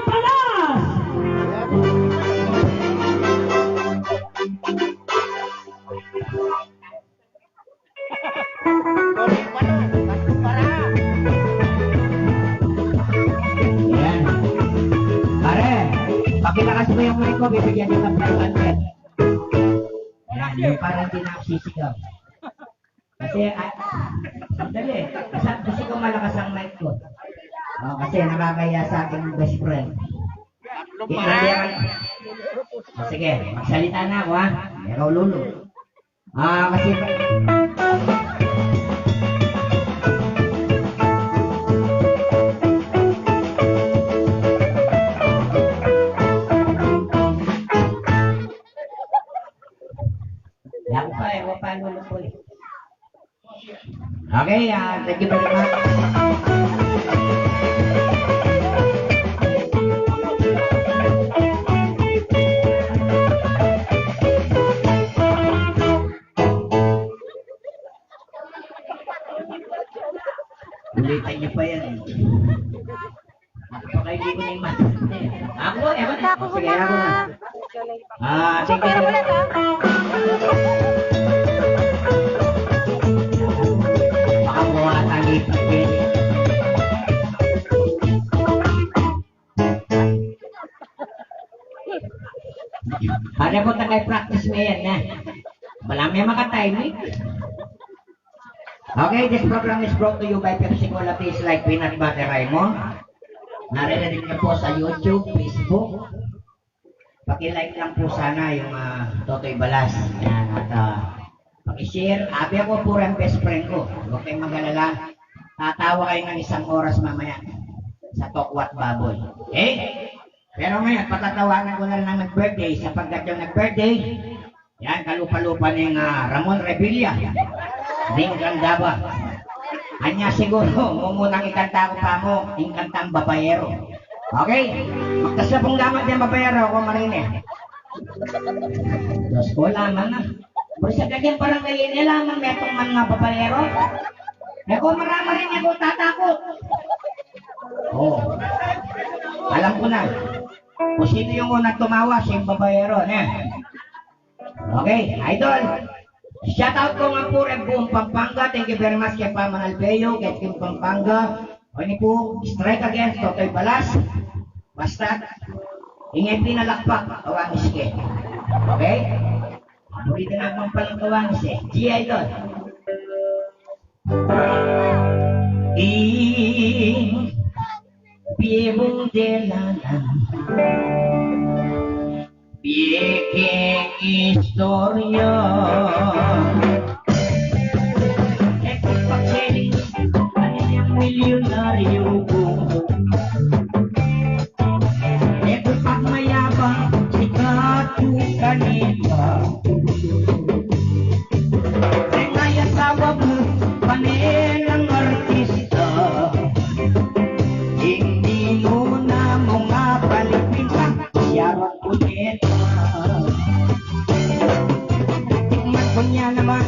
Palas! Yan. Pare, pakilakas mo yung mic ko, bibigyan kita ng 500. Yan, yung parang hindi na ako sisigaw. Kasi, sandali, kasi kung malakas ang mic ko. Oh, kasi nakakaya sa aking best friend. Sige, magsalita na ako ha. Ikaw lulo. Kasi... Ako pa eh, paano mo po eh. Okay, thank you very much. Ulitin niyo pa yan. Baka hindi ko na yung mask. Ako, ewan. Sige, ako na. Thank you. Baka buha tali pag-pili. Para po tagay-practice na yan, ha? Wala may makatiming. Okay, this program is brought to you by Pepsi Cola Taste Like Peanut Butter Raimo. Naririnig niyo po sa YouTube, Facebook. Paki-like lang po sana yung Totoy Balas. Yan, at paki-share. Abi ako puro ang best friend ko. Huwag kayong mag-alala. Tatawa kayo ng 1 oras mamaya sa Tokwat Baboy. Okay? Pero ngayon, patatawanan ko na lang nag-birthday sapagkat yung nag-birthday, yan, kalupa-lupa ng Ramon Revilla. Ding Gandaba. Anya siguro, mumunang ikanta ko pa mo, inkantang babayero. Okay? Magkasabong lamang yung babayero ako marinig. Diyos ko lamang na. Pero sa ganyan parang ngayon lamang metong man nga babayero. Eh kung marama rin ako tatakot. Oh. Alam ko na. Kung sino yung unang tumawa, siya yung babayero. Okay, idol. Shout out ko nga po rin buong Pampanga. Thank you very much kay Paman Albeyo, kay Kim Pampanga. O ni po, strike against Totoy Balas. Basta, ingay pinalakpak, kawangis ke. Okay? Bulitin na akong palang kawangis eh. G-Idol. Bibong delanan biking istorya ekipagsiling kanilang milyonaryo ekipagmayabang sikat yung kanila ngay asawa mo kanilang artista hindi mo na mga palipin pa siyarang ulit. Tingnan ko niya naman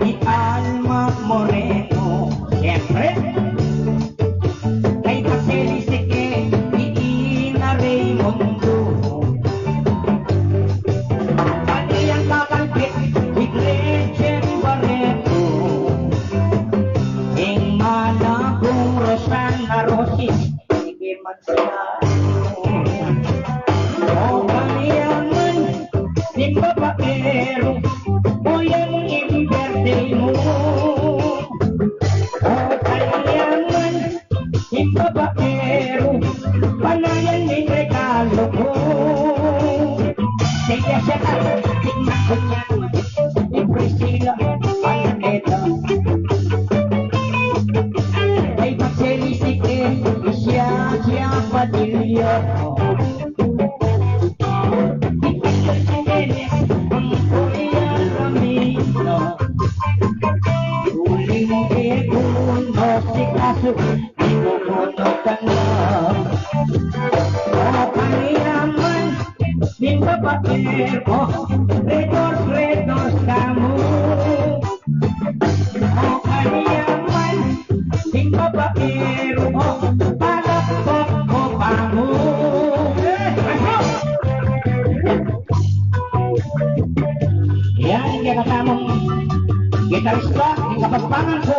ni Alma Moreno. Siyempre, kay Paseli Seke, ni Ina Raymundo. Pati ang kakalpit, ni Gretchen Barreto. Ing manakong Rosana Rosis, sige magsasabi. O kaniyaman, ni babaero, o yung i-birthday mo. O kaniyaman, ni babaero, panayan ni regalo ko. Sige siya ka, tingnan ko niya, ni Priscilla, Pananeta. Ay magselisike, siya Padilla. Retos kamu. O kaniyaman, sing babaero, palakpak ko pa mo.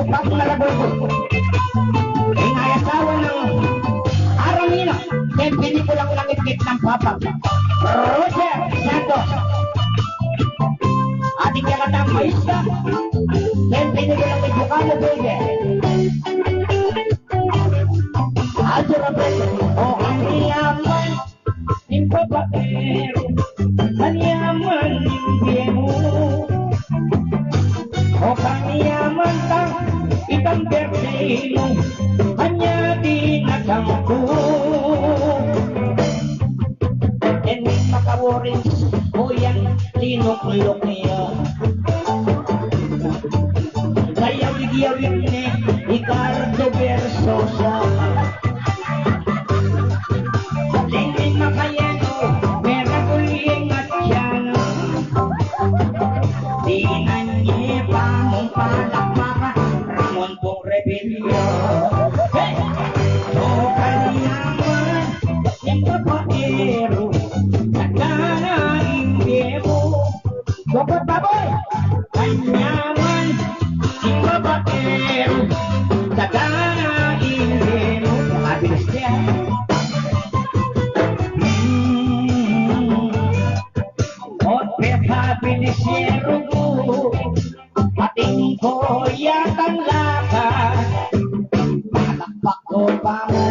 pag nalagot. Inayasawa ng Aramino, kaya pinikulang langit-git ng Papa Roger Santos. Ating kakatang maista, kaya pinikulang ng Bukalo Bebe. Aldo Roberto, o ang yaman, ng babaero, ang yaman ng biyemo. O kaniyaman tang itang birthday mo, kanya di nagampo. And may makaworins, o yan linok-lok niya. Kayawig-yawig ni Ricardo Versosa. Lingin makayano, merang uling at yan. Di na niya pa mong palakpakan, Ramon pong rebelyo. Hey! O kaniyaman, yung babaero, nagkanaing bebo. Gopot baboy! Kanyaman, yung babaero, nagkanaing bebo. Makabilis niya. O pepabilisero ko, pating ko yatang lakad, palakpak ko pa mo.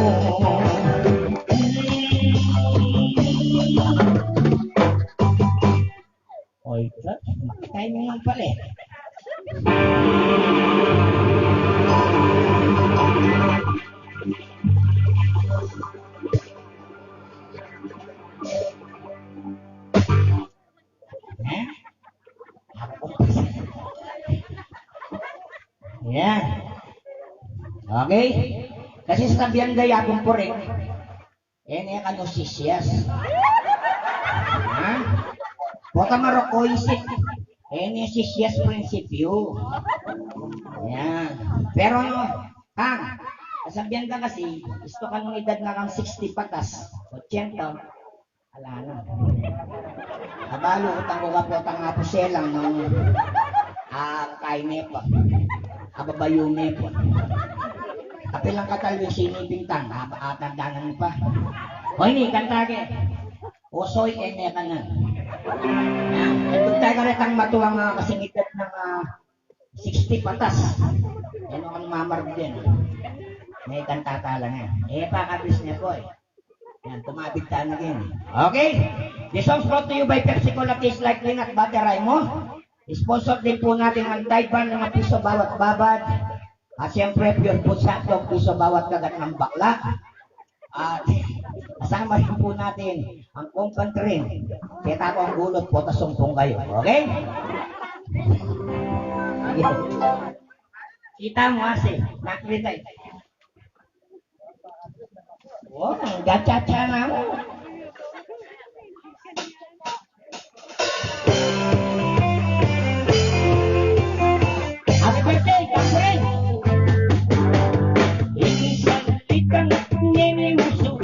Oy, makikay mo lang pala eh. Yan. Okay? Kasi sabihan gaya kong porek, yan ano sisyas. Ha? Bota marokoisit, yan yung sisyas prinsipyo. Yan. Pero, Kang, sabihan ka kasi, gusto ka nung edad na kang 60 patas, 80, ala na. Abalo, utang ko ka po, tanga po selang ng kaine pa. Ababayume po. Kapilang katalwin sinibintang, atandanan pa. O ini, kantake. Osoy, ene ka na. Ito tayo ka rin ang matuwang kasingitad ng 60 patas. Yan ang mamarag din. May kantata lang yan. Pakabis niya po eh. Yan, tumabig tayo na din. Okay? The song's brought to you by Pepsi Cola Taste Like Clean at Bateray mo. Sponsor din po natin ang Taiwan ng piso bawat babad. At siyempre, pure food sa piso bawat kagat ng bakla. At kasama rin po natin ang Kumpan Train. Kita ko ang gulot po, tasumpong kayo. Okay? Kita mo kasi, nakita eh. Oh, gacha-cha na mo. Happy birthday, Kapren! Isang tikang niniuso,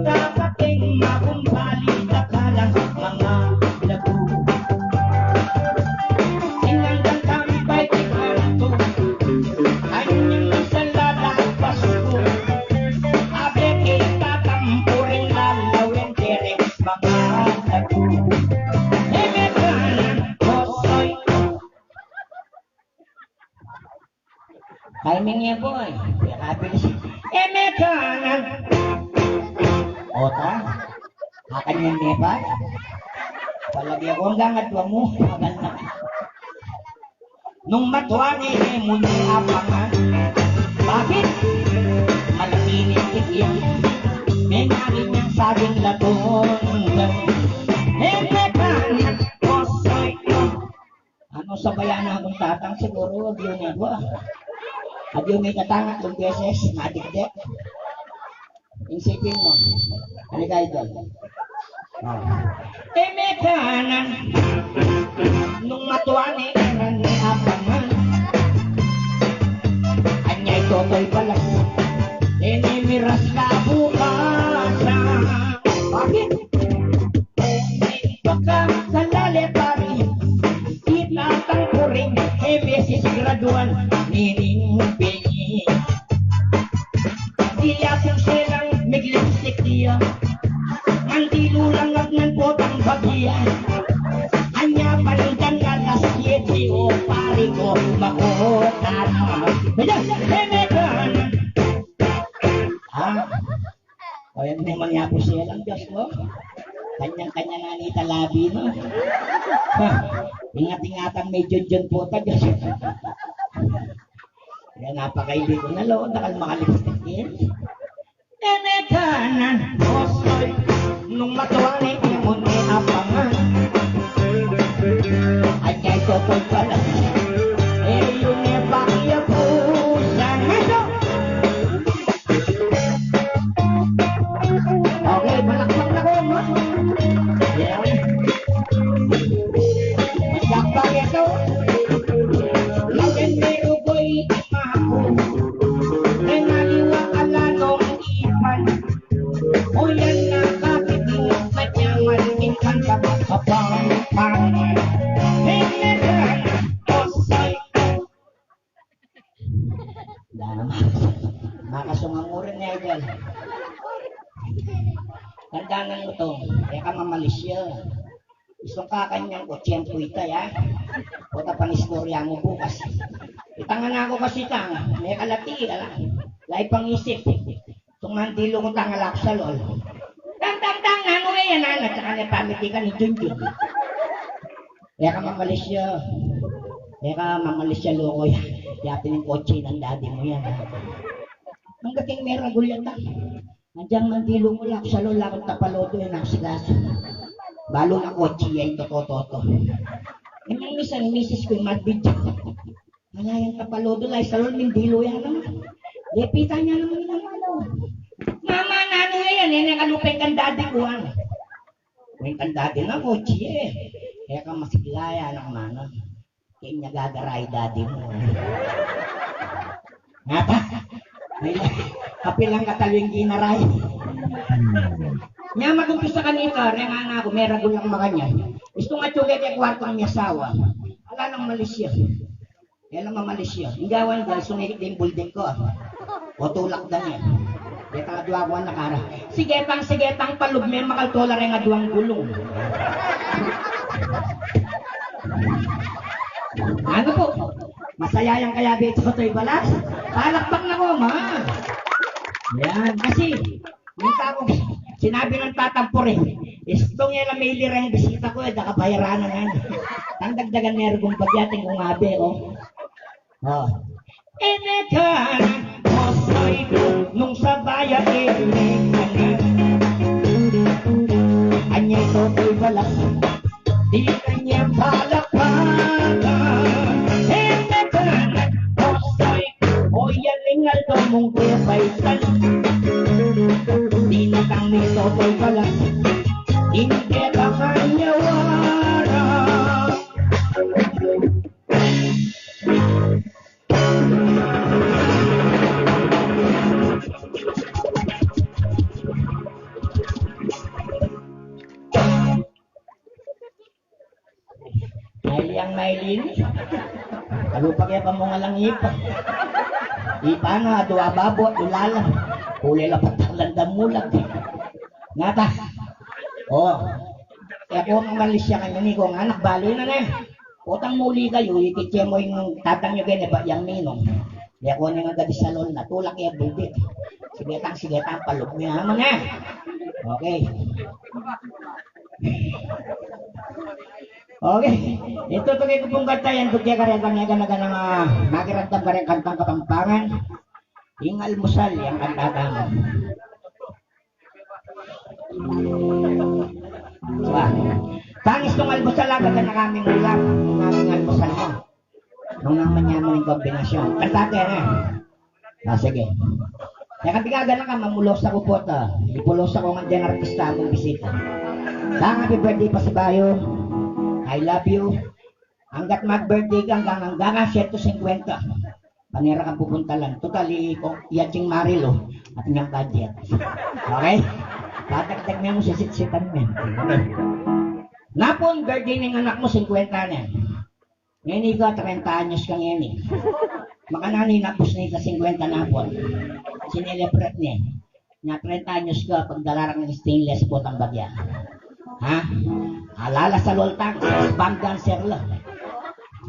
dapating makumbali ka lang mga lago. Inanggang kami ba'y tikanto, anyang salada at pasko. Abe kita tampurin lalawin direk mga lago. Timing niya po eh. Kabilis. Mekanan. Ota. Akan yung nepa. Palagi ako hanggang atwa mo. Maganda. Nung matuwang eh, muli apangan. Bakit? Malakinin ikin. May narin niyang sabing laton. Mekanan. Osoy ko. Ano sa bayan na akong tatang siguro. Wag yun nga ba? At yung may katangat ng beses, madigdek. Isipin mo. Ano ka idol? May kanan. Nung matuwa ni kanan ni abangan. Anyay totoy balas. Inimiras ka bukasan. Bakit? Ito ka sa lale pari. Itatang ko rin. Beses graduan ni siya. Mandilo lang at ng potang bagyan. Anya palindan na las 7 o pari ko makuha na. Ayan, hemekan. O yan naman niya po siya lang, Diyos mo. Kanyang-kanya na ni Talabi, no? Ingat-ingatan may John po ta, Diyos. Kaya napakaibig ko na loon, nakal makalipstick yan. Hemekan, osoy, nung matuwa ni Imon ni Apangan. Anyay totoy pala. Yun e bakya po sa ngaso. Okay, malakpak na ko, no? Yeah. Masakpak ito. Lagyan pero ko'y imaho. E naliwa ala nung ipan. O yan na kakitingot na niyaman. Inkan ka kapang pangan. Makasungamurin niya idol. Tandaanan mo to, kaya ka mamalisya. Gusto ka kanyang kotsiyempo ita ya. O tapanistorya mo bukas. Itangan na ako kasi tanga, may kalati ala. Lai pangisip. Itong mandilo ko tangalak sa lol. Tang, ano yan anak, tsaka na pamiti ka ni Junjun. Kaya ka mamalisya. Kaya ka mamalisya loko yan. Yapin yung kotse ng daddy mo yan. Ang gating meron gulyata. Nandiyan mandilo mo lang sa lola kung tapalodo yan ang sigaso. Balo na kotse yan, toto. Yung misan, misis ko yung magbidyo. Malayang tapalodo lang, sa lola mindilo yan naman. Lepita niya naman yung ano. Mama, nano yan, yan yung kalupin kang daddy ko. Kung kang daddy na kotse eh. Kaya ka masiglaya ng mana. Kaya niya gagaray daddy mo. Nga pa? Kapilang katalwing ginaray. Nya magumpisa kanita, nga na ako, meron gulang makanya. Gusto nga tsugi kay kwarto ng yasawa. Ala nang Malaysia. Kaya lang Malaysia. Inggawan dahil sumikit din building ko. O tulak na niya. Kaya ka nga duwa nakara. Sige pang palug, may makaltola rin nga duwang gulong. Ano po? Masaya yung kaya dito ko ito'y balas. Palakpak na ko, ma. Yan. Kasi, minta ko, sinabi ng tatampore, istong yan na may lirang bisita ko, nakabayaran na yan. Ang dagdagan meron kong pagyating kong abe, oh. Oh. Enekan, osoy ko, nung sa baya, enekan. Anya ito ito'y balas. Di kanya palakpakan. Aldo mong kepaitan. Di na kang nitotoy pala. Hindi ka kanyawara. Nailiyang nailinis. Ano pa kaya pa mo nga lang ipa? Ipa na, doa babo, ulala. Kulay lapat ang landang mulag. Ngata. Oh. Kaya po ang Malaysia kayo ni kong anak, bali na na. Utang muli kayo, ikitya mo yung tatang nyo gani ba, yung minong. Kaya ko nga gadi salon na, tulak ya bubit. Sige tang, palog mo naman eh. Okay. Okay. Ito tuloy ko pong kanta yan. Kutya ka rin kanya ka na makirantang ka rin kantang Kapampangan. Ingal musal yung kantata mo. Diba? Tangis nung almusal agad na kaming ulam. Nung aming almusal mo. Nung naman niya mo yung kombinasyon. Kantate yan eh. Sige. Kaya kapigaga na ka, mamulos ako po ito. Ipulos ako nga dyan artista mong bisita. Happy birthday pa si Bayo. I love you. Hanggat mag-birthday ka hanggang 150. Panira kang pupunta lang. Totally, yaching marilo at niyang budget. Okay? Patagtag niya mo sisit-sitan mo. Okay. Napon, birthday ng anak mo, 50 na. Ngayon ka, 30 anyos kang yan. Makanani napos na ika 50 napon. Sinilebrat niya. Nya 30 anyos ka, pagdalarang ng stainless po ang bagya. Ha? Alala sa loltang, sa spam dancer lang.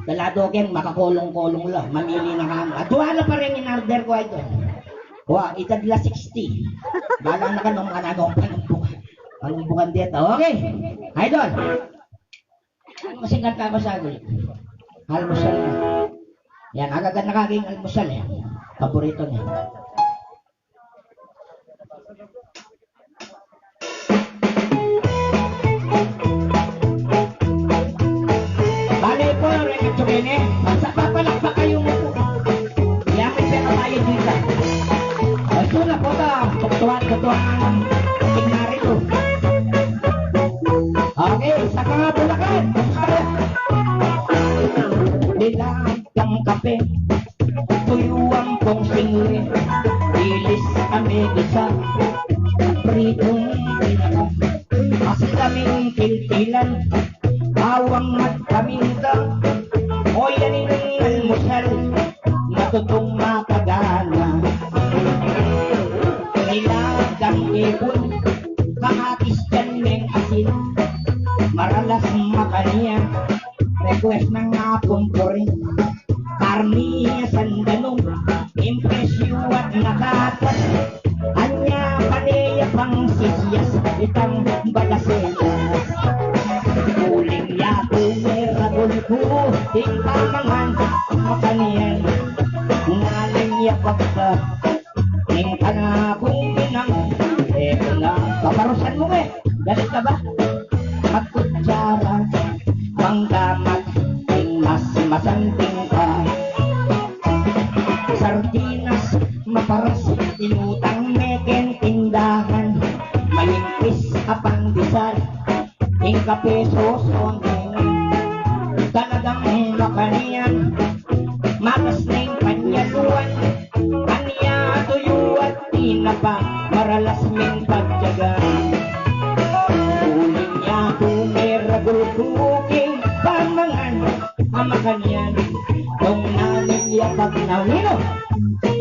Dalado keng makakulong-kulong lang, mamili na kami. At duwala pa rin in order ko ito. Wa, itadla 60. Bala na ka nung managong panumbukan. Panumbukan dito. Okay. Idol. Ano masingkat ka ko sa agul? Almusal na. Yan, agad na kaging almusal eh. Paborito niya. Bali po, Rekat Chumene. Papalak pa kayo mo po. Yamin pero tayo dito. Ito na po ito. Tutuan ang narito. Okay, sa mga Bulacan. Nilagang kape, tuyuang pong singli, ilis kami isa, pritong pinaka, kasi kaming kiltilan, bawang at paminta, o yanin ang almusal, matutong makagana. Nilagang ipon, kamatis dyan ng asin, maralas makaniya, request ng napong ko rin. Karniya sandanong, impresyo at nakatas. Anya paneya pang sisyas, itang balaselas. Uling yato, meragol ko, tingpamangan, makaniyan. Ngaling yapagka, tingka na kung pinang. Eto na, paparusan mo eh, galit ka ba? Magkutsara, manggamat, mas masanting ka. Sardinas, maparas, inutang meken tindahan. Malimpis apang bisal, ingka pesos o talagang makaniyan. Makas na yung panyaluan, kanya tuyo at tinapa, maralas ming pagtyaga. Uling niya kumeragul kuking pamangan, amakanyan, kung namin yapag na nino,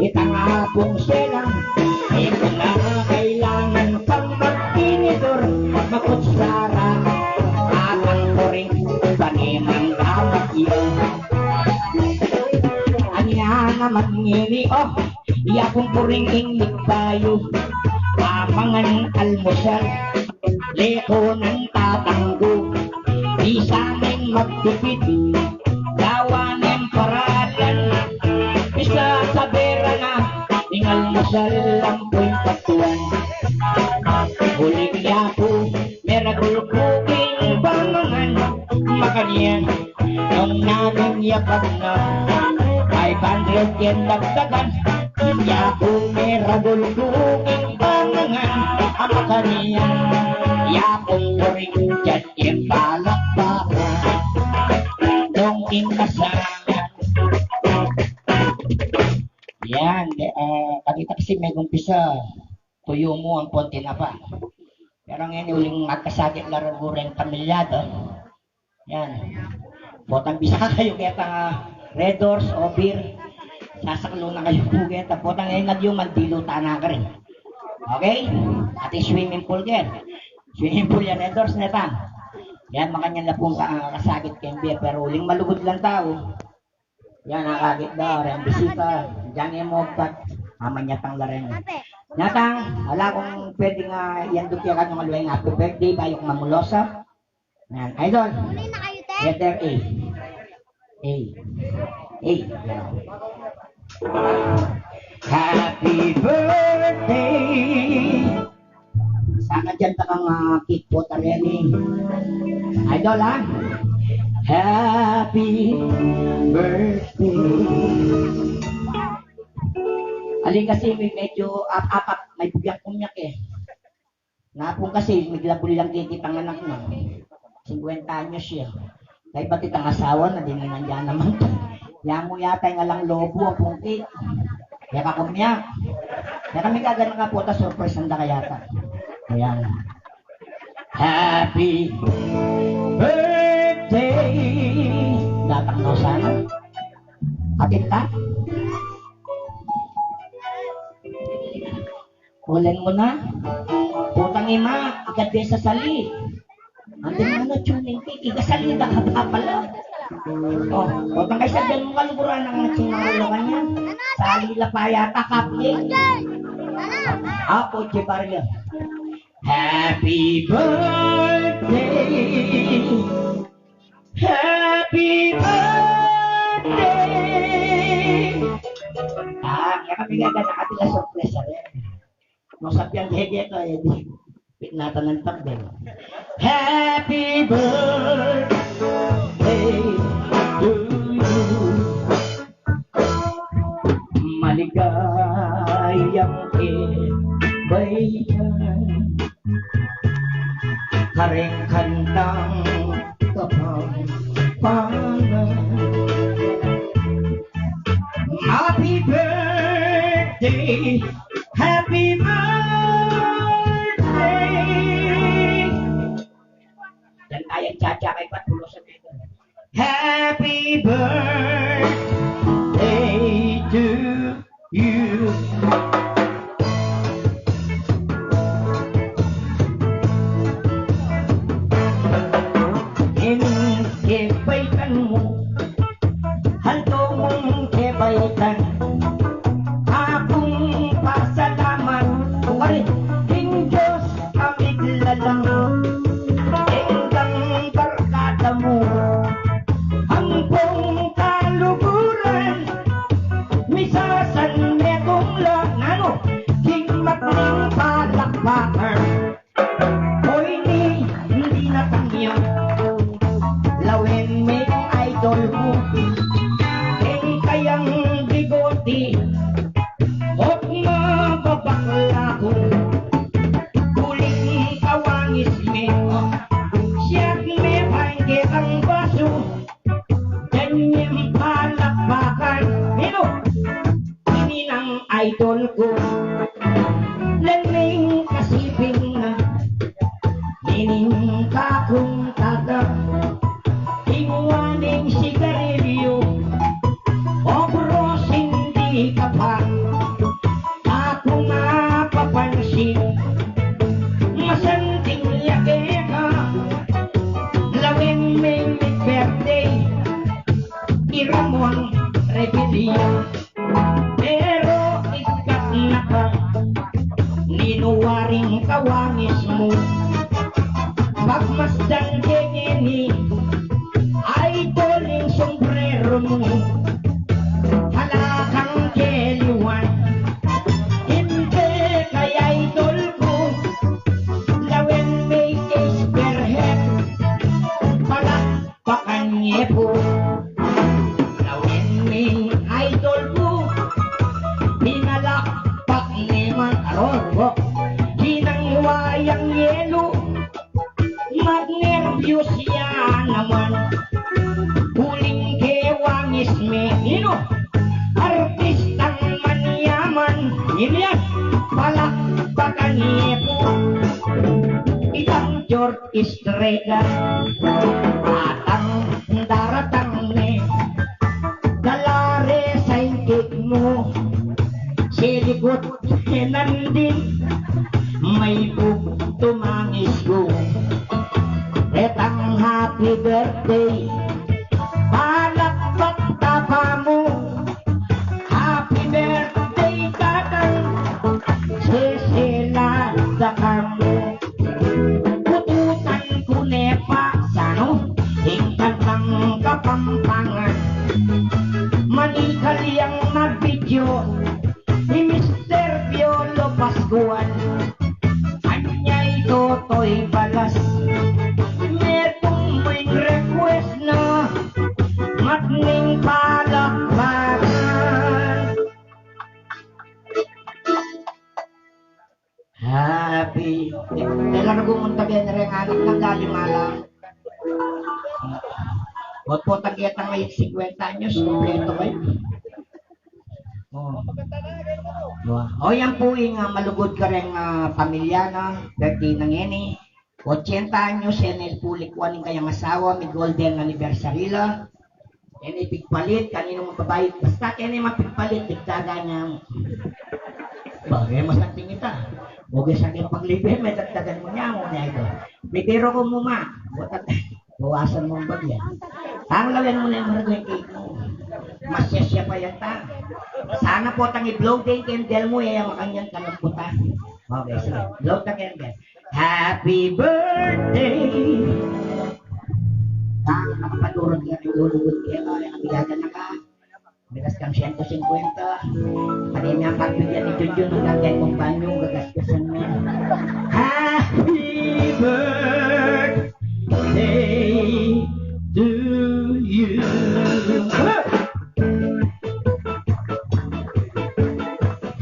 itangapong silang, ito na kailangan pang magtinidor, makutsara, atang ko rin, panimang damat yun. Anya naman ngini, oh, iyakong ko rin inglig tayo, pamangan almusal, leko ng tatanggo, di sa amin magtipid, gawa ng paralan, isa sa bera na, tingal masal ang po'y patuan. Huling yapo, meragul kuking bangangan, makaniyan, nung namin yapag na, 500 yen dagdagan, yapo meragul kuking bangangan, makaniyan. Yapong turing dyan yung palakpakan nung inkasangan. Yan, kanita kasi may gumpisa, tuyo mo ang konti na pa. Pero ngayon uling magkasagit laro rin pamilyado. Yan, botang bisa kayo kaya Red Doors o beer, sasaklo na kayo po kaya botang ngayon nagyuman, diluta na ka rin. Okay? At swimming pool yan. Swimming pool yan, Edors, netang. Yan, makanya na pong kasagit kembir, pero uling malugod lang tao. Yan, nakagit daw, rin bisita, dyan yung mogtat, amanyatang laren. Netang, ala kung pwede nga yan dukya ka nung alway nga, happy birthday, bayok mamulosa. Yan, idol. Letter A. A. A. Yan. Happy birthday! Sana dyan ta kang cake po tareni. Idol ha? Happy birthday. Alin kasi medyo apat, may bugyak-kumyak eh. Napong kasi, miglabuli lang kikitang anak mo. 50 anyos siya. Kaya ba't itang asawa na din nandiyan naman to. Yamo yata yung alang lobo ang pungkit. Kaya kakumyak. Kaya kami kagana ka po, surprise nanda kayata. Ayan. Happy birthday! Datang na sana. Atin ka? Ulan mo na. Putang ima, ikadbe sa sali. Andi mo na tuning cake, ikasali na pala. Oh, putang kay sa ganun kaluguran ang sinalo kanya. Sali la pa yata cupcake. Ako, Chibarga. Happy birthday. Happy birthday. Kaya kami gaga nakatila surprise rin. Nung sa piyang hege ito, di pitnatan ng tabel. Happy birthday to you. Maligayang kaibigan, kareng kantang kapampangan. Happy birthday, happy birthday. Dan ayang caca kay Patulo sa dito. Happy birthday to you. Kebaikan mo, halto mong kebaikan, akong pasalamat, pare, king Diyos kami lalang, enggang barkada mo, hanggang kaluguran, misasan metong lang, ano, king matling palakpakan, hoy hindi na tangyo. Lawin may idol mo, keng kayang bigoti, huwag mababakla ko, huling kawangis me, siyak me pangge ang baso, ganyang palakpakan, pero ini ng idol ko, laming kasiping na, ining kakong taga, iwaning sigarilyo, obros hindi ka pa, ako mapapansin, masanting laki ka, lawin may birthday, iramon rebellion, pero ikat na ka, ninuwaring kawangis mo, pagmasdan kengeni, idol yung sombrero mo, halakang keliwan, hindi kay idol ko, lawin may spearhead, palakpakan niya po, lawin may idol ko, hinalakpak ni Manaroro, hinangwayang yelo, magnervyos yan naman, huling kewangis me, ino, artistang manyaman, yan, palakpakan niya po, itang George Estrella, atang daratang ne, dalare sa ingkig mo, silikot nandin, may tumangis ko, etang happy birthday, palakpak tapa mo, happy birthday tatang, sisilada ka mo, pututan ko nepa, sano, hingkat ng kapampangan, manikalyang na video, ni Mr. Piolo Pascual, anyay totoy balas, merong may request na matning palakpakan. Happy. Kailan gumunta din rin anak ng galimala. Huwag po tagyatang may 50 anyos, kompleto kayo. O yan po yung malugod ka rin pamilya na, birthday ng Eni. 80 anyos, NL Pulikwan ng kayang asawa, may golden anniversary la. Eni pigpalit, kanino magbabayad. Basta Eni mapigpalit, digdaga niya. Bagay masakting kita. Huwag sa akin paglibin, may tagtagan mo niya mo niya ito. Pitiro ko mo ma. Bawasan mo ang bagya. Ang lawin mo na yung maragawin cake mo. Masyasya pa yan ta. Sana po tang i-blow din candle mo, yaya makanyang kalamputan. Okay, sige. Blow the candle. Happy birthday! Nakapaturod ka ng lulugod kaya kabigagan na ka. Bigas kang 150. Kanina ang pagbigyan ni Junjun ng lagay kong banyong gagasgasan mo. Happy birthday to you.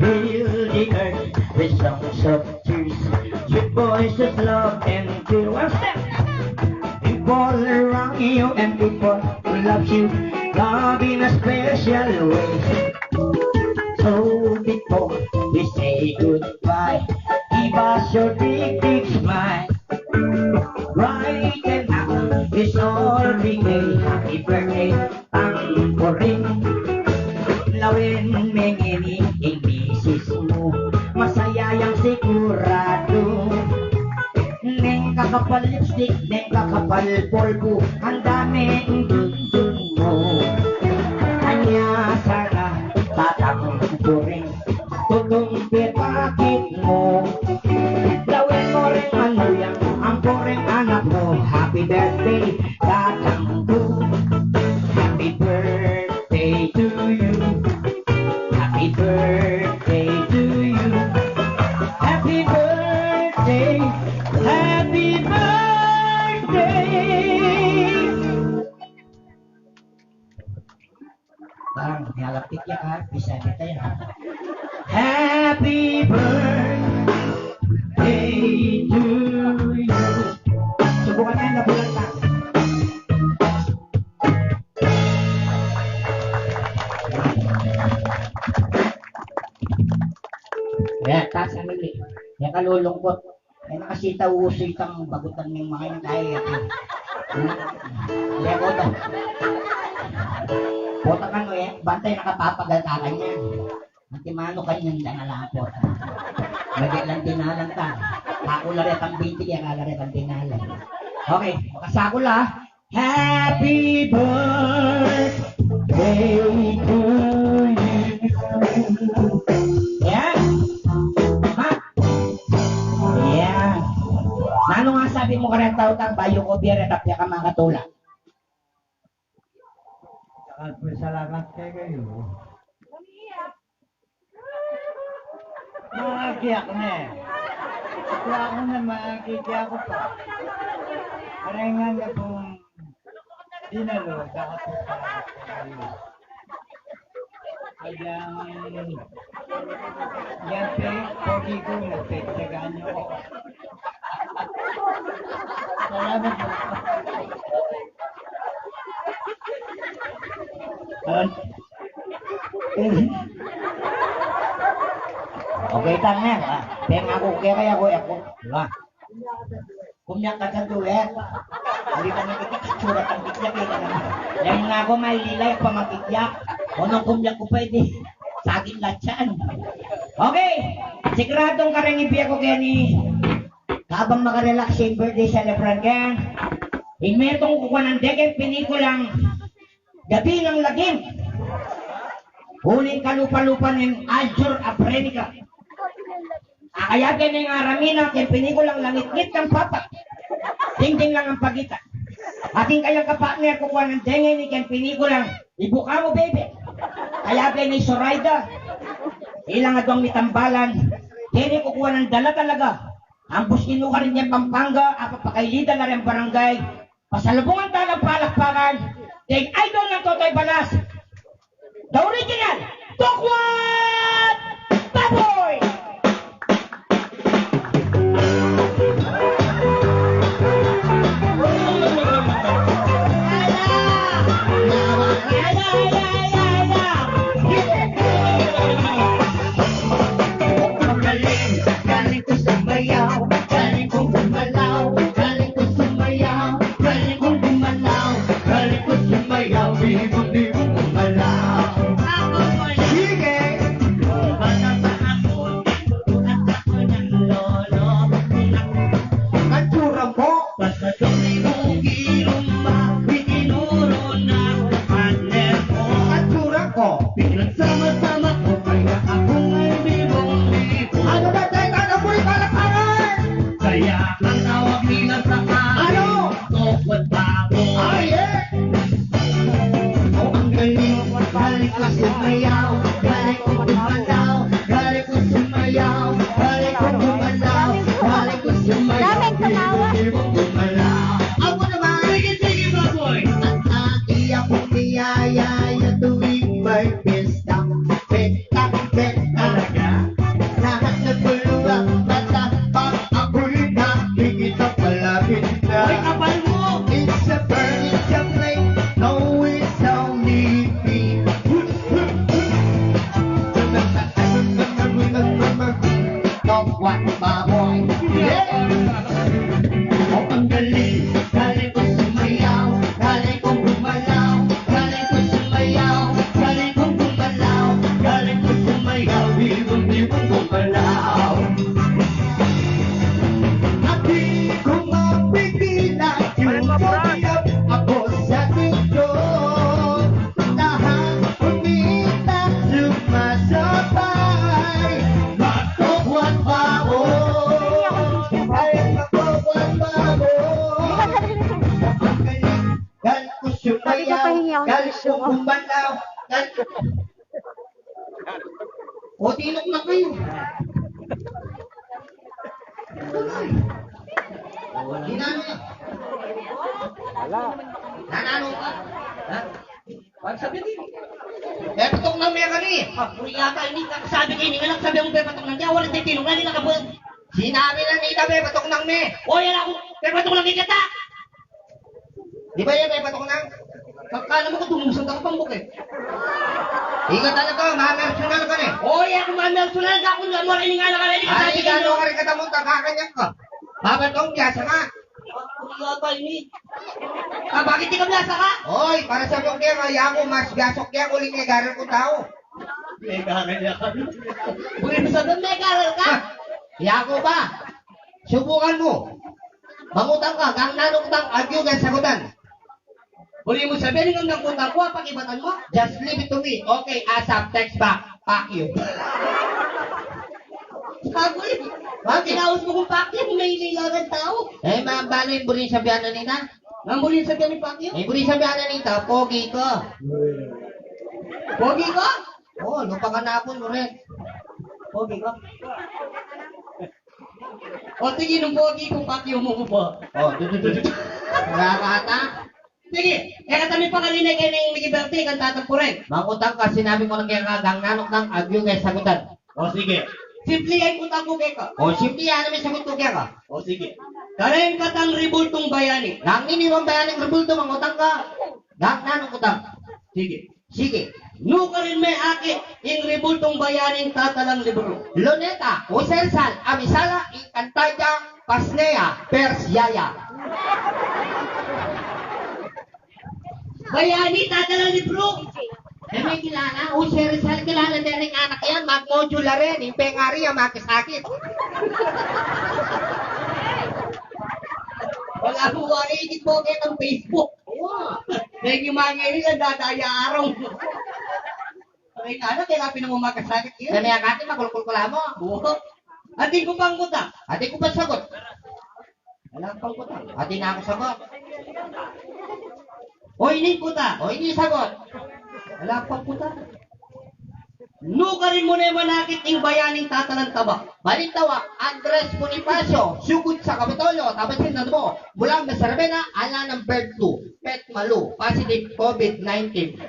Fill the earth with songs of tears, sweet voices, love and cheer. One step. People around you and people who love you, love in a special way. So before we say goodbye, give us your big, big smile. Right and now, it's all bigay. Happy birthday, ang koring. Lawin, mengini, ang misis mo. Masaya yang sigurado. Neng kakapal lipstick, neng kakapal polvo, ang dami ang dun mo. Kanya sana tatang kuring, tutong pitakit mo. Lawin mo rin manuyang, ang kuring anak mo. Happy birthday, tatang ko. Happy birthday to you. Happy birthday to you. Happy birthday. Happy birthday! Parang nilalapit yan ha, bisa kita yan. Happy birthday to you. Subukan yan, nabulan lang. Kaya, taas ang mili. Kaya kalulungkot. Kaya nakasita usoy kang bagutan ng mga yung kaya. Kaya ko ito. Pota ka no eh, bantay nakapapagal ka kanya. Antimano kanyang dangalapot. Lagay lang dinalan ka. Ako laret ang binti, kaya kalaret ang dinalan. Okay, makasako la. Happy birthday to you. Yan. Ano nga sabi mo ka rin tao-tang bayo ko biya rin tapya ka mga katula? Salamat kayo. Maagiyak na eh. Kaya ako na maagiyak ko pa. Parengan na kung dinalo, dapat po salamat kayo. Kaya yan pogi ko, nagpagtagaan niyo ako. Salamat po. Okay, tanga ha. Pero ako kaya ako. Diba? Kumyak ka sa duwet. Hindi ka nakikitsura kang kityak eh. Yan nga ako may lilay pa makityak. O nung kumyak ko pwede. Saging latsan. Okay. Siguradong karangipi ako kaya ni habang makarelax yung birthday celebrant kaya inmetong kukuha ng degen pinikulang Gabi ng Lagim. Huling kalupa-lupa ng Aljur Aprenica. Akayagin ng Aramina, kaya pinikulang langit-ngit ng papat. Ding-ding lang ang pagitan. Ating kayang kapartner kukuha ng degen ni kaya pinikulang Ibuka mo, baby. Kayagin ni Zoraida. Ilang adong mitambalan. Kaya kukuha ng dala talaga. Ang buskinuha rin niyang Pampanga, apapakailida na rin barangay. Pasalubungan talang palakpakan. Ding idol ng Totoy Balas. The original, Tokwat Baboy! Sabi ko, pahingi ako ng tissue mo. Kumbanlaw. O, tinok na kayo. Ginano na. Nanano ka? Ha? Pag sabi din. Eh, patok na may kani. Uri yata, hindi ka sabi kayo, hindi nga lang sabi mo, patok ng diya, walang tinok na, hindi nakabot. Sinabi na nita, patok ng me. O, yan ako, patok ng ikata. Di ba yan, patok ng? Kala mo ko tumusog ako pang bukit. Ika talaga, ma-personal ka na. O, yan, kung ma-personal ka, kung mo rin nga lang, hindi ka sabi kayo. Ay, gano'n ka rin katamong kakakanyak ka. Babatong biyasa ka. Bakit di ka biyasa ka? Oy, para sa mong kaya kaya ako, mas biyasok kaya ko linegaran ko tao. Linegaran niya ka. Burin mo sabihin, linegaran ka? Kaya ko ba? Subukan mo. Mangutang ka, kang nanutang, agyo kang sagutan. Burin mo sabihin, yung nangutang ko, pakibatan mo? Just leave it to me. Okay, ASAP, text back. Fuck you. Sabi, tinaos mo kung pakyo, kung may ililaran tao. Eh, balo yung burin sabihan na nita? Ang burin sabihan ni pakyo? Eh, burin sabihan na nita, pogi ko. Pogi ko? Oo, lupa ka na ako, Loret. Pogi ko? O, tingin ng pogi ko, pakyo mo ko po. O, nakakata? Sige, kaya kami pangalinay kayo ng Ligiberte, kang tatagpurin. Mangutang ka, sinabi ko lang kaya kagang nanok ng agyo kay sagutan. O, sige. Simple ay utang ko kaya ka. O, simple yan namin sagot ko kaya ka. O, sige. Karayin ka tang ribultong bayani. Nang iniwang bayaning ribulto, mangutang ka. Gang nanong utang. Sige. Sige. Nuka rin may aki, yung ribultong bayaning tatalang libro. Luneta, Usersal, Amisala, Ikantaya, Pasnea, Persyaya. Bayani, tatalang libro. Eh, may kilala. Usersal, kilala din rin anak yan. Mag-modular rin. Yung pengari, yung makisakit. Wala mo warigit mo kayo ng Facebook. Dahil yung mga ngayon yan, dadaya araw. Ay, ano, kaya pinamumagkasakit yun. Kaya kati, makulkul-kula mo. Oo. Ating ko pang kuta. Ating ko pa sagot. Wala pang kuta. Ating na ako sagot. O, ini kuta. O, ini sagot. Wala pang puta. Nuka rin mo na yung manakit ng bayaning tatalang taba. Balintawa, Andres Bonifacio, sugod sa Kapitolyo, tapos sinad mo, mula sa Sarabena, ala ng bird flu, pet malu, positive COVID-19.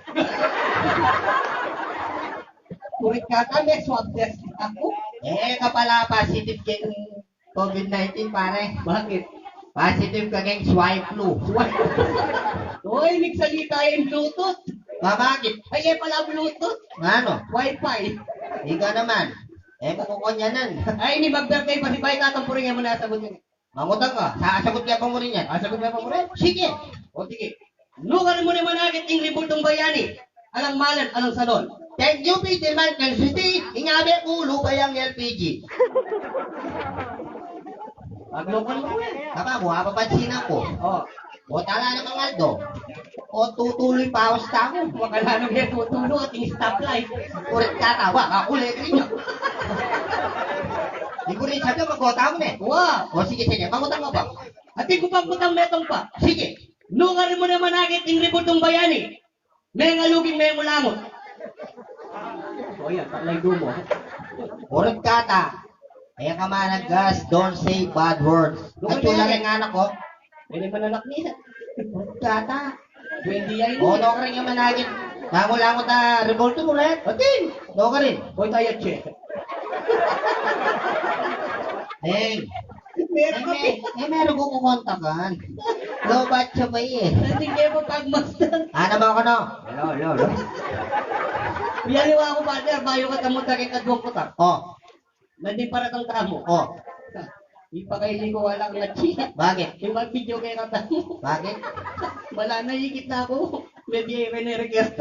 Kurit ka kami, swab test ako. Eh, kapala positive kang COVID-19, pare. Bakit? Positive ka kang swine flu. Swine flu? Uy, nagsalita yung Bluetooth. Bakit? Ay, pala Bluetooth. Ano? Wi-Fi. Hindi ka naman. Eh, kukunyanan. Ay, ni mag-birthday pa si Pai, tatampurin mo na sagot yun. Mangutang ka. Sasagot niya pa mo rin yan. Sasagot niya pa mo rin? Sige. O, sige. Lugar mo naman agad yung ribultong bayani. Alang malan, alang salon. Thank you, Peter Man. City, ingabi ko, lubayang LPG. Maglokal mo yan. Tama mo, papansin ako. O, tala naman Aldo. O, tutuloy pa ako sa tao. Wakala nung yan, tutuloy at yung stoplight. Kurit katawa, kakulit rin niya. Hindi ko rin sabi, mag-kota mo na eh. Wow. O, sige, sige, mangutang mo ba? At di ko pang kutang metong pa. Sige. Nungar mo naman agad yung ribultong bayani. May ngaluging may mulangot. O, yan, tatlay dumo. Kurit kata. Kaya ka managas, don't say bad words. At yung lang anak ko, hindi pa nanak niya. Kata. 20 yan. O, no ka rin yung managin. Lango-lango na revolto mo rin. Atin. No ka rin. Boy tayo, che. Deng. Meron ko kukontakan. Low batch siya ba eh. Hindi kayo mo pagmastan. Ano ba ako no? Hello. Biyaliwa ako partner, bayo ka tamunta kay kadwang putak. O. Nandun para kang kamo. O. Ipakaili ko walang nag-cheat. Bakit? Yung mag-video kayo kata mo. Bakit? Wala na, higit na ako. May biyay request.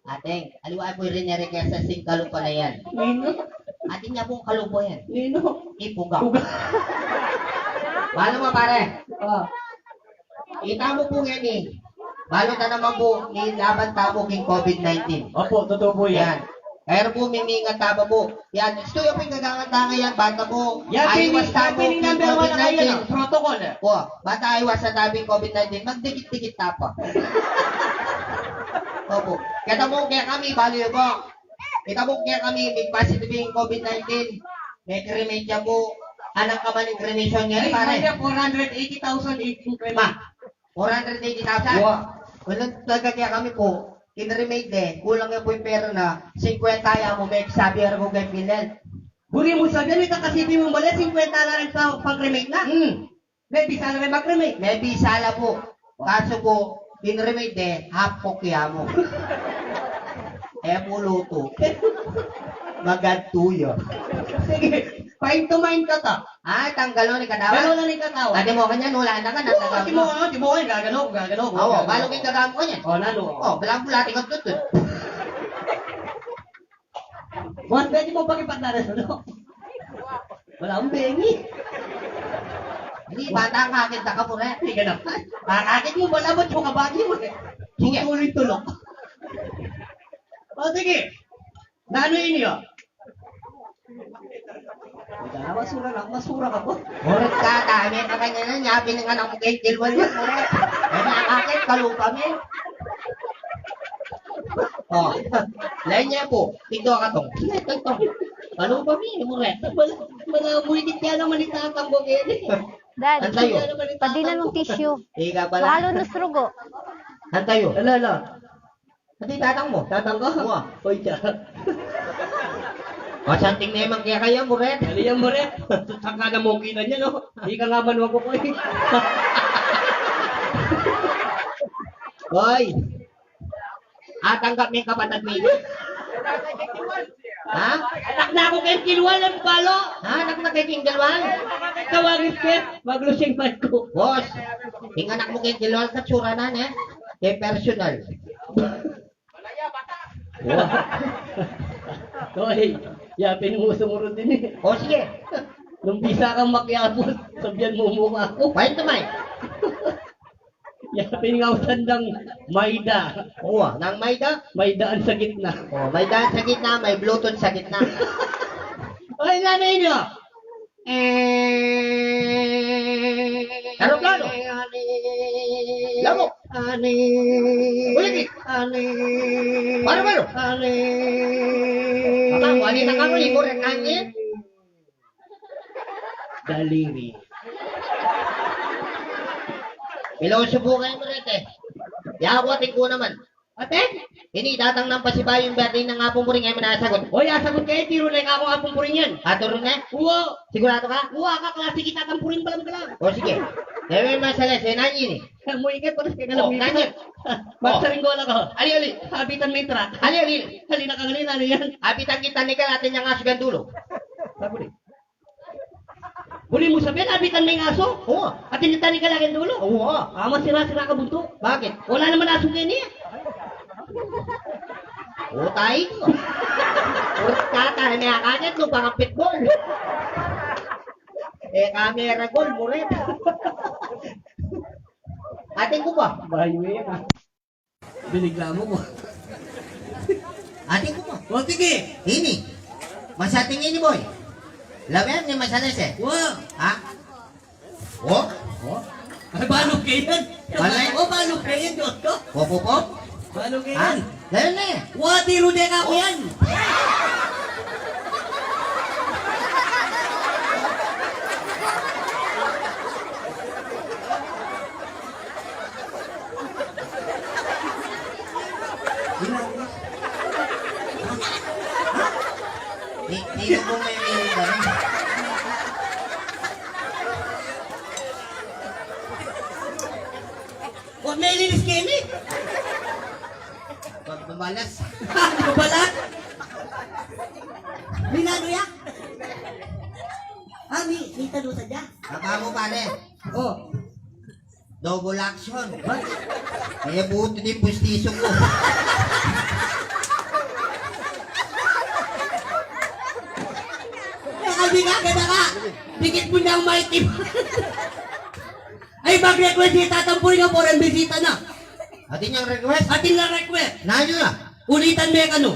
Ateng, aliwaan po rin request sa sing kalupa na yan. Nino? Ating niya pong kalupo yan. Nino? Ipugaw. Balo mo pare. Ita mo po yan eh. Balo na naman po, nilaban tamo king COVID-19. Opo, totoo po yan. Kaya po mimingat tama po. Yan, gusto yung pinagagangata yan, bata po. Yan, pining number 1 na kayo, protocol. O, bata iwas sa daming COVID-19, magdikit-dikit tapa. Opo. Kita mo kaya kami, baliw mo. Kita mo kaya kami, may positive yung COVID-19. May cremation mo. Anong ka man yung cremation ngayon, pare? 480,000 Ma, 480,000? Wala talaga kaya kami po. Kinremate din. Kulang nga po yung pera na 50 ya mo, may sabi ko kay Pinel. Buri mo sabi, may kakasipin mo bala, 50 na rin sa pag-remake na. May bisa na rin mag-remake. May bisala po. Kaso po, kinremate din, half po kaya mo. Po luto. Magantuyo. Sige, mind to mind ka ta. Tanggalo ni kadawa. Gano'n lang yung katawa. Ate mo kanya, nula na ka na. Oo, di mo, gagano. Oo, balo kang kagamo ko niya. Nalo. Belang-bulati ka tutut. Buwan, pwede mo pag-ipagdaras, ano? Wala akong bengi. Hindi, bata ang kakit na ka po rin. Hindi ka na. Kakakit mo, wala mo, yung kabagi mo. Sige. Tuloy tulok. O, sige. Nano inyo? Masura ka po. Murit ka, dami ka kanya na niya. Pinanganak mo kay Tilwan yan, murit. Ay, nakakit, kalupa mo. Lain niya po. Tigdo ka tong. Tigdo. Kalupa mo, murit. Malamulitit ka naman itatambog yan eh. Dad, Antayo. padi na ng tissue. Ika pala. Mahalo na strugo. Antayo. Ala. Hindi tatang mo. Tatang ko? Oo. Hoy, tiya. Santing na yung kaya kaya, murit. Aliyan mo rin. Saka na mo kita niya, no? Hindi ka nga manuwag ko eh. Hoy. Tanggap mo yung kapatid mo. Ha? Anak na ako kay Kilwal ang palo. Anak na kay Kingalwal. Tawagin ka. Maglusing man ko. Boss, yung anak mo kay Kingalwal sa tsura na, eh personal. Hoy, yapin mo sumunod din eh. O sige. Nung bisa kang makyapos, sabihan mo mukha ko. Pahin tumay. Yapin nga sandang Mayda. Oo, nang may da. Maydaan sa gitna. May daan sa gitna, may Bluetooth sa gitna. Hoy, nanay nyo! Aeroplano. Lamo. Ulit. Baro. Kapag wali na kamo, imo rin kanya. Daliri. Ilaw subukan mo rin eh. Yawatin ko naman. Ate? Ini datang ng pasibayo yung birthday ng apong mo rin ngayon manasagot. Hoy, asagot kayo, tiro na ako ang pumpurin yan. Aturo na? Uwa! Sigurado ka? Uwa ka, klase kita, tampurin pa lang ka lang. O sige. Debe masalas, nanyi ni. Mo ikat, paras ka Oh, galang nanyi. Magsaringgola ko. Ali. Habitan may truck. Ali. Halina ka ngayon, ano yan? Apitan kita ni natin yung asugan dulo. Sabi Huli mo sabihin, habitan may aso? Oo. At tinitani ka lang yung dulo? Oo. Sira-sira ka bunto. Bakit? Wala naman aso yan eh. Utay ko. Urut kata, may akanyat no, pang pitbull. Camera goal, muret. Ating ko ba? Bayo yan. Binigla mo ko. Ating ko ba? O, sige. Ini. Masating ini, boy. Labihan ni masalas eh. Wow. Ha? Oh? Ay, balog kayo yan. Balay? Balog kayo yan, Dotto. Pop. Balog kayo Ha? yan. Layan na eh. Wa, tiro din ako yan. Hindi ko may ba? Wa, may linis kayo eh. Pagbabalas. Balat? Minado ya? May tanong sa dyan. Baka mo pare. Oh. Double action. Kaya buto din pustiso ko. Sabi ka, ganda ka. Dikit mo na ang maitim. Ay, mag-request si tatampurin nga po rin bisita na. Atin yung request. Atin na request. Nanyo na. Ulitan mo yung ano.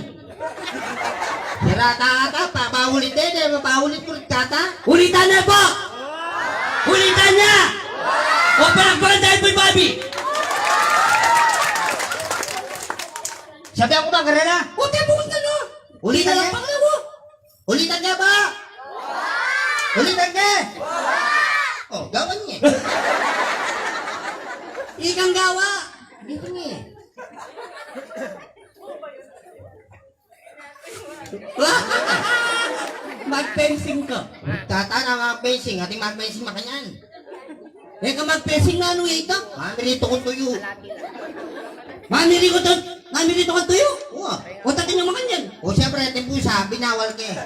Sirata ata, papaulit din. Papaulit ko kata. Ulitan na po! Ulitan na! labi. Sabi ako ba, karena? O, tayo bukas na, no? Ulitan Hindi na niya? lang pangalawa. Ulitan niya ba? Ulitan niya? Oh, gawan niya. Ikang gawa. Dito niya. Mag-fencing ka. Tata na mag-fencing, ating mag-fencing makanyan. Eh, ka mag-fencing na ano ito? Mamirito ko tuyo. Mamirito ka tuyo. Oo. O, tatin yung makanyan. O siyempre, ating pusa, binawal ka eh.